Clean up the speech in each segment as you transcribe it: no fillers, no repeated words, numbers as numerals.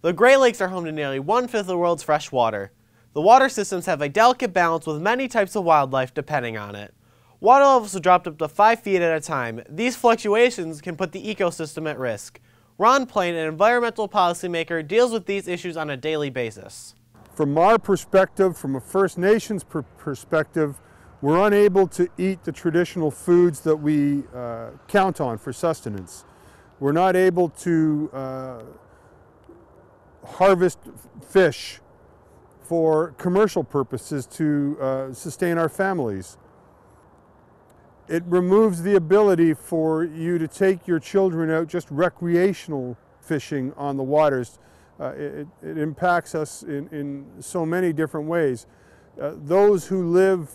The Great Lakes are home to nearly 1/5 of the world's fresh water. The water systems have a delicate balance with many types of wildlife depending on it. Water levels have dropped up to 5 feet at a time. These fluctuations can put the ecosystem at risk. Ron Plain, an environmental policymaker, deals with these issues on a daily basis. From our perspective, from a First Nations perspective, we're unable to eat the traditional foods that we count on for sustenance. We're not able to harvest fish for commercial purposes to sustain our families. It removes the ability for you to take your children out just recreational fishing on the waters. It impacts us in so many different ways. Those who live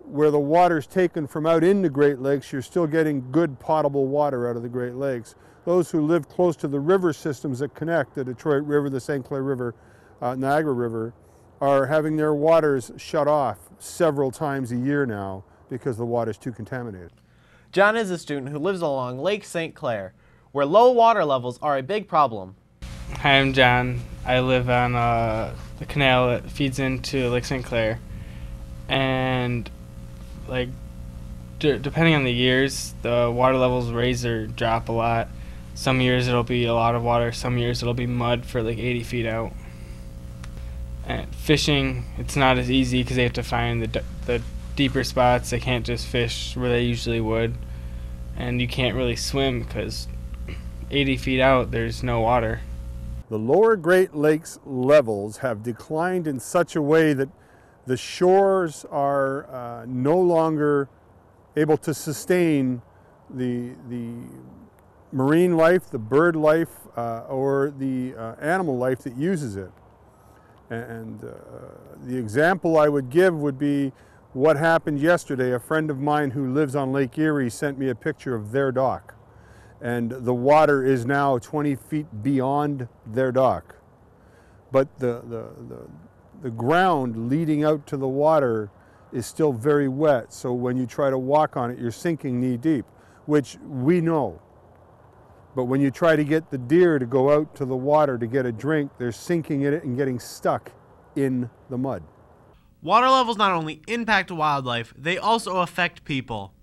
where the water is taken from out in the Great Lakes, you're still getting good potable water out of the Great Lakes. Those who live close to the river systems that connect, the Detroit River, the St. Clair River, Niagara River, are having their waters shut off several times a year now because the water is too contaminated. John is a student who lives along Lake St. Clair, where low water levels are a big problem. Hi, I'm John. I live on the canal that feeds into Lake St. Clair, and depending on the years, the water levels raise or drop a lot. Some years it'll be a lot of water, some years it'll be mud for like 80 feet out. And fishing, it's not as easy because they have to find the deeper spots. They can't just fish where they usually would, and you can't really swim because 80 feet out there's no water. The lower Great Lakes levels have declined in such a way that the shores are no longer able to sustain the marine life, the bird life, or the animal life that uses it. And the example I would give would be what happened yesterday. A friend of mine who lives on Lake Erie sent me a picture of their dock, and the water is now 20 feet beyond their dock. But the ground leading out to the water is still very wet, so when you try to walk on it, you're sinking knee deep, which we know. But when you try to get the deer to go out to the water to get a drink, they're sinking in it and getting stuck in the mud. Water levels not only impact wildlife, they also affect people.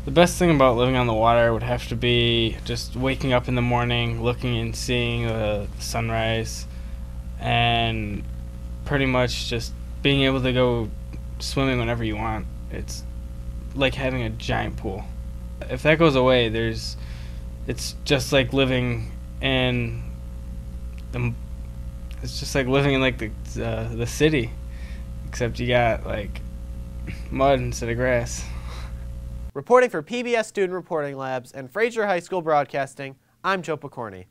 The best thing about living on the water would have to be just waking up in the morning, looking and seeing the sunrise, and pretty much just being able to go swimming whenever you want. It's like having a giant pool. If that goes away, it's just like living in it's just like living in like the city, except you got like mud instead of grass. Reporting for PBS Student Reporting Labs and Fraser High School Broadcasting, I'm Joe Picorni.